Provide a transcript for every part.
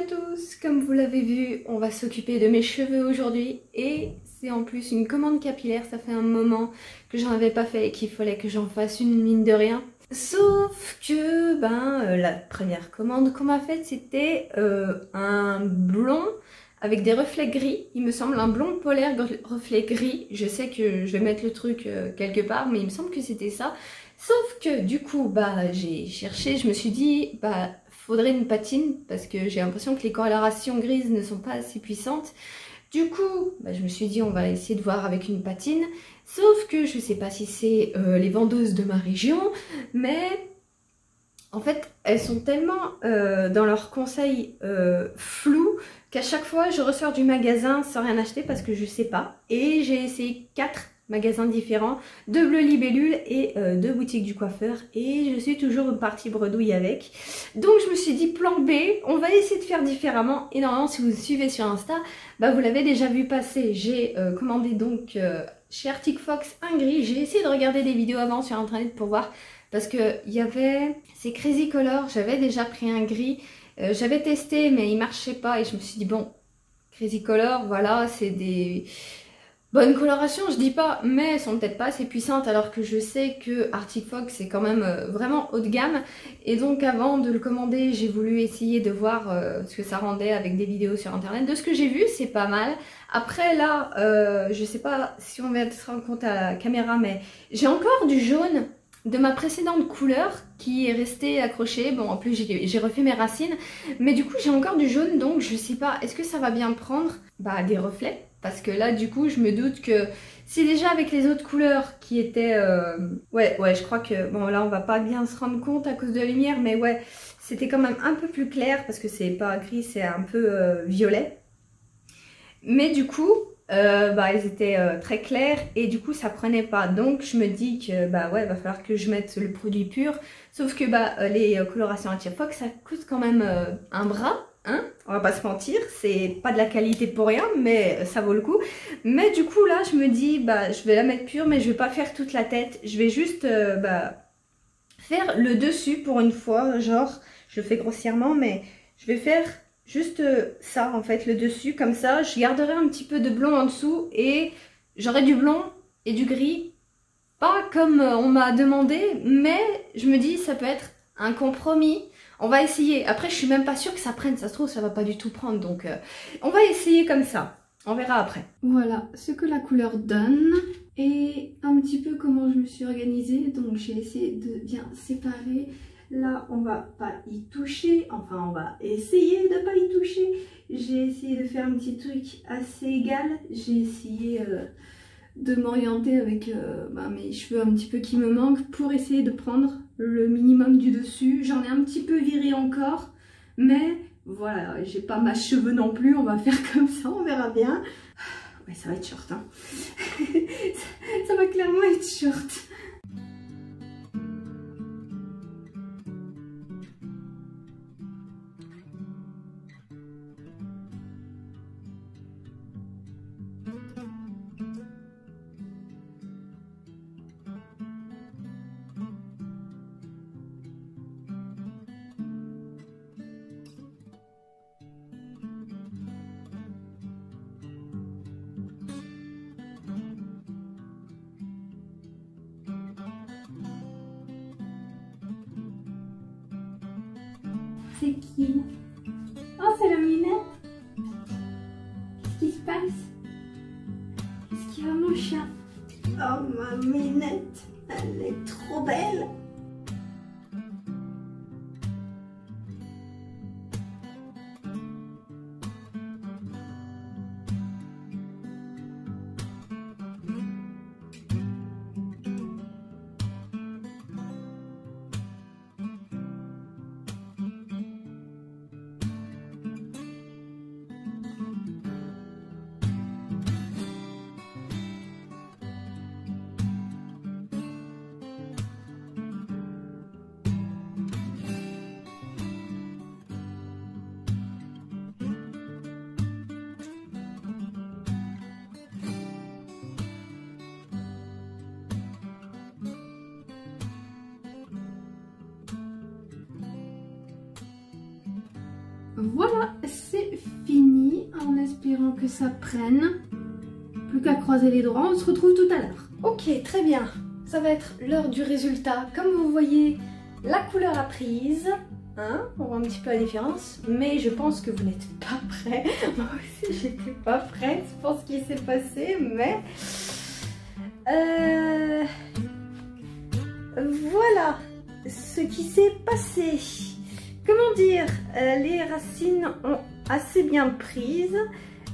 à tous, comme vous l'avez vu, on va s'occuper de mes cheveux aujourd'hui et c'est en plus une commande capillaire, ça fait un moment que j'en avais pas fait et qu'il fallait que j'en fasse une mine de rien. Sauf que la première commande qu'on m'a faite c'était un blond avec des reflets gris, il me semble un blond polaire reflet gris, je sais que je vais mettre le truc quelque part mais il me semble que c'était ça. Sauf que du coup j'ai cherché, je me suis dit faudrait une patine parce que j'ai l'impression que les colorations grises ne sont pas assez puissantes. Du coup, je me suis dit on va essayer de voir avec une patine. Sauf que je sais pas si c'est les vendeuses de ma région, mais en fait elles sont tellement dans leurs conseils flous qu'à chaque fois je ressors du magasin sans rien acheter parce que je sais pas. Et j'ai essayé 4 magasins différents, 2 Bleu Libellule et 2 boutiques du coiffeur et je suis toujours partie bredouille avec. Donc je me suis dit plan B, on va essayer de faire différemment et normalement si vous me suivez sur Insta, vous l'avez déjà vu passer. J'ai commandé donc chez Arctic Fox un gris, j'ai essayé de regarder des vidéos avant sur internet pour voir parce que il y avait ces Crazy Color, j'avais déjà pris un gris, j'avais testé mais il marchait pas et je me suis dit bon, Crazy Color voilà c'est des bonne coloration, je dis pas, mais elles sont peut-être pas assez puissantes alors que je sais que Arctic Fox c'est quand même vraiment haut de gamme. Et donc avant de le commander, j'ai voulu essayer de voir ce que ça rendait avec des vidéos sur internet. De ce que j'ai vu, c'est pas mal. Après là, je sais pas si on va se rendre compte à la caméra, mais j'ai encore du jaune de ma précédente couleur qui est resté accroché. Bon en plus j'ai refait mes racines, mais du coup j'ai encore du jaune donc je sais pas, est-ce que ça va bien prendre des reflets? Parce que là du coup je me doute que si déjà avec les autres couleurs qui étaient ouais je crois que bon là on va pas bien se rendre compte à cause de la lumière, mais ouais c'était quand même un peu plus clair parce que c'est pas gris, c'est un peu violet. Mais du coup ils étaient très clairs et du coup ça prenait pas, donc je me dis que ouais va falloir que je mette le produit pur, sauf que les colorations Arctic Fox ça coûte quand même un bras. Hein, on va pas se mentir, c'est pas de la qualité pour rien, mais ça vaut le coup. Mais du coup là je me dis je vais la mettre pure, mais je vais pas faire toute la tête, je vais juste faire le dessus pour une fois, genre je le fais grossièrement, mais je vais faire juste ça en fait, le dessus, comme ça je garderai un petit peu de blond en dessous et j'aurai du blond et du gris, pas comme on m'a demandé, mais je me dis ça peut être un compromis. On va essayer. Après, je suis même pas sûre que ça prenne. Ça se trouve, ça va pas du tout prendre. Donc, on va essayer comme ça. On verra après. Voilà ce que la couleur donne. Et un petit peu comment je me suis organisée. Donc, j'ai essayé de bien séparer. Là, on va pas y toucher. Enfin, on va essayer de pas y toucher. J'ai essayé de faire un petit truc assez égal. J'ai essayé de m'orienter avec mes cheveux un petit peu qui me manquent pour essayer de prendre le minimum du dessus. J'en ai un petit peu viré encore, mais voilà, j'ai pas ma cheveux non plus, on va faire comme ça, on verra bien. Ouais, ça va être short, hein. Ça va clairement être short. C'est qui? Oh, c'est la minette. Qu'est-ce qui se passe? Qu'est-ce qu'il y a, mon chat? Oh, ma minette, elle est trop belle. voilà, c'est fini, en espérant que ça prenne. Plus qu'à croiser les doigts, on se retrouve tout à l'heure. Ok, très bien, ça va être l'heure du résultat. Comme vous voyez, la couleur a prise. Hein, on voit un petit peu la différence, mais je pense que vous n'êtes pas prêts. Moi aussi, j'étais pas prête pour ce qui s'est passé, mais voilà ce qui s'est passé. Comment dire, les racines ont assez bien prise,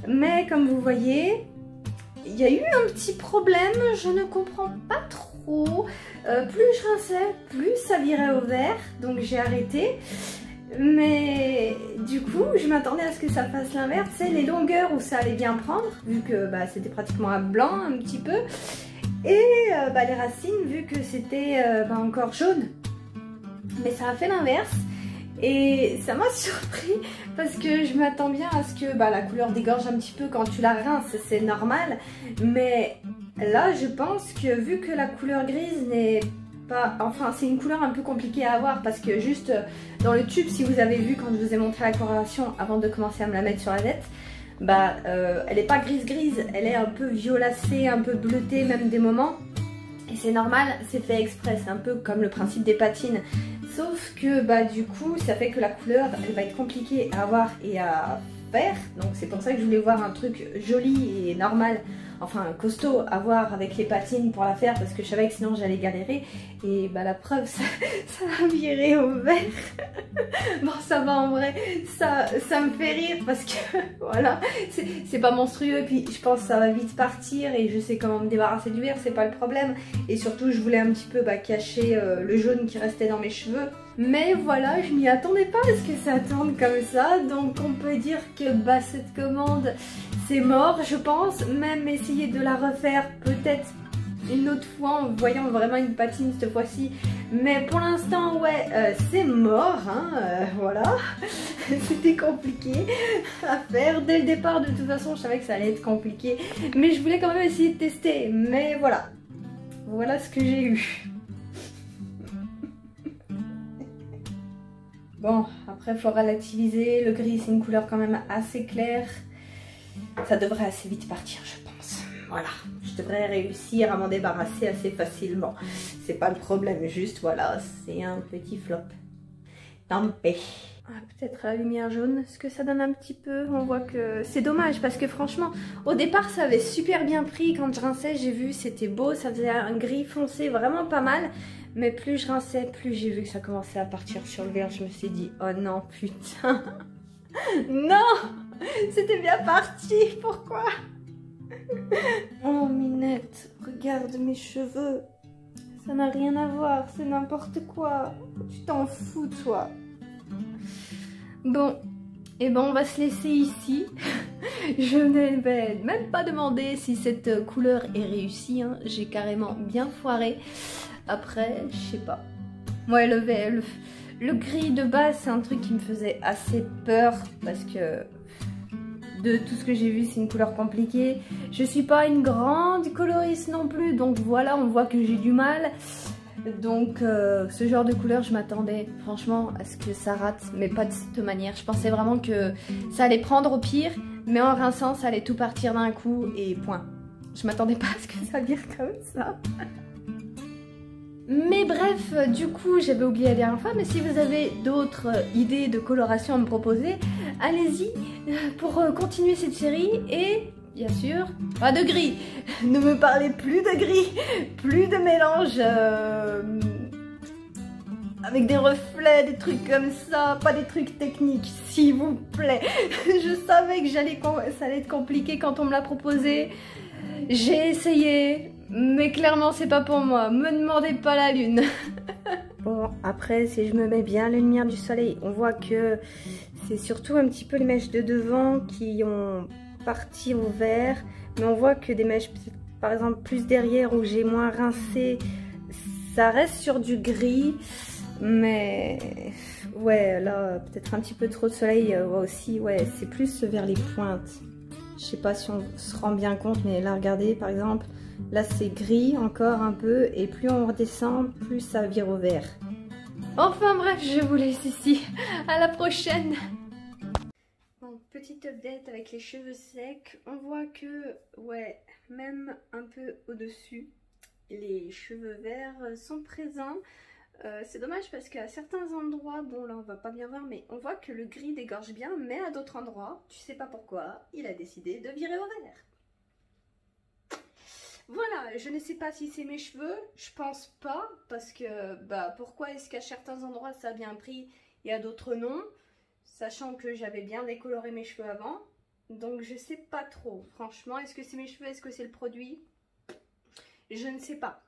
mais comme vous voyez, il y a eu un petit problème. Je ne comprends pas trop. Plus je rinçais, plus ça virait au vert, donc j'ai arrêté. Mais du coup, je m'attendais à ce que ça fasse l'inverse, c'est les longueurs où ça allait bien prendre, vu que c'était pratiquement à blanc un petit peu. Et les racines, vu que c'était encore jaune. Mais ça a fait l'inverse. Et ça m'a surpris parce que je m'attends bien à ce que la couleur dégorge un petit peu quand tu la rinces, c'est normal. Mais là, je pense que vu que la couleur grise n'est pas... Enfin, c'est une couleur un peu compliquée à avoir parce que juste dans le tube, si vous avez vu quand je vous ai montré la coloration avant de commencer à me la mettre sur la tête, elle n'est pas grise-grise, elle est un peu violacée, un peu bleutée même des moments. Et c'est normal, c'est fait exprès, c'est un peu comme le principe des patines. Sauf que du coup, ça fait que la couleur, elle va être compliquée à avoir et à faire. Donc c'est pour ça que je voulais voir un truc joli et normal, enfin costaud à voir avec les patines pour la faire. Parce que je savais que sinon j'allais galérer. Et la preuve, ça a viré au vert. Bon, ça va en vrai, ça me fait rire parce que voilà, c'est pas monstrueux. Et puis je pense que ça va vite partir et je sais comment me débarrasser du vert, c'est pas le problème. Et surtout, je voulais un petit peu cacher le jaune qui restait dans mes cheveux. Mais voilà, je m'y attendais pas à ce que ça tourne comme ça. Donc on peut dire que cette commande, c'est mort, je pense. Même essayer de la refaire peut-être une autre fois en voyant vraiment une patine cette fois-ci. Mais pour l'instant, c'est mort, voilà. C'était compliqué à faire. Dès le départ, de toute façon, je savais que ça allait être compliqué. Mais je voulais quand même essayer de tester. Mais voilà. Voilà ce que j'ai eu. Bon, après, il faut relativiser. Le gris, c'est une couleur quand même assez claire. Ça devrait assez vite partir, je pense. Voilà, je devrais réussir à m'en débarrasser assez facilement. C'est pas le problème, juste voilà, c'est un petit flop. Tant pis. Peut-être la lumière jaune, ce que ça donne un petit peu, on voit que c'est dommage parce que franchement, au départ ça avait super bien pris, quand je rinçais j'ai vu c'était beau, ça faisait un gris foncé vraiment pas mal, mais plus je rinçais, plus j'ai vu que ça commençait à partir sur le vert, je me suis dit oh non putain, non, c'était bien parti, pourquoi? Oh Minette, regarde mes cheveux, ça n'a rien à voir, c'est n'importe quoi, tu t'en fous toi. Bon, et on va se laisser ici. Je ne vais même pas demander si cette couleur est réussie, j'ai carrément bien foiré. Après, je sais pas. Ouais, le gris de base, c'est un truc qui me faisait assez peur parce que de tout ce que j'ai vu, c'est une couleur compliquée. Je suis pas une grande coloriste non plus, donc voilà, on voit que j'ai du mal. Donc ce genre de couleur, je m'attendais franchement à ce que ça rate, mais pas de cette manière. Je pensais vraiment que ça allait prendre au pire, mais en rinçant, ça allait tout partir d'un coup et point. Je m'attendais pas à ce que ça vire comme ça. Mais bref, du coup, j'avais oublié la dernière fois, mais si vous avez d'autres idées de coloration à me proposer, allez-y pour continuer cette série et... bien sûr, pas de gris. Ne me parlez plus de gris, plus de mélange avec des reflets, des trucs comme ça, pas des trucs techniques, s'il vous plaît. Je savais que ça allait être compliqué quand on me l'a proposé. J'ai essayé, mais clairement c'est pas pour moi. Me demandez pas la lune. Bon, après, si je me mets bien la lumière du soleil, on voit que c'est surtout un petit peu les mèches de devant qui ont parti au vert, mais on voit que des mèches par exemple plus derrière où j'ai moins rincé, ça reste sur du gris, mais ouais là peut-être un petit peu trop de soleil aussi, ouais c'est plus vers les pointes. Je sais pas si on se rend bien compte, mais là regardez par exemple, là c'est gris encore un peu et plus on redescend plus ça vire au vert. Enfin bref, je vous laisse ici, à la prochaine. petite update avec les cheveux secs. On voit que, ouais, même un peu au-dessus, les cheveux verts sont présents. C'est dommage parce qu'à certains endroits, bon là on va pas bien voir, mais on voit que le gris dégorge bien, mais à d'autres endroits, tu sais pas pourquoi, il a décidé de virer au vert. Voilà, je ne sais pas si c'est mes cheveux, je pense pas, parce que bah pourquoi est-ce qu'à certains endroits ça a bien pris et à d'autres non, sachant que j'avais bien décoloré mes cheveux avant, donc je sais pas trop, franchement, est-ce que c'est mes cheveux, est-ce que c'est le produit? Je ne sais pas.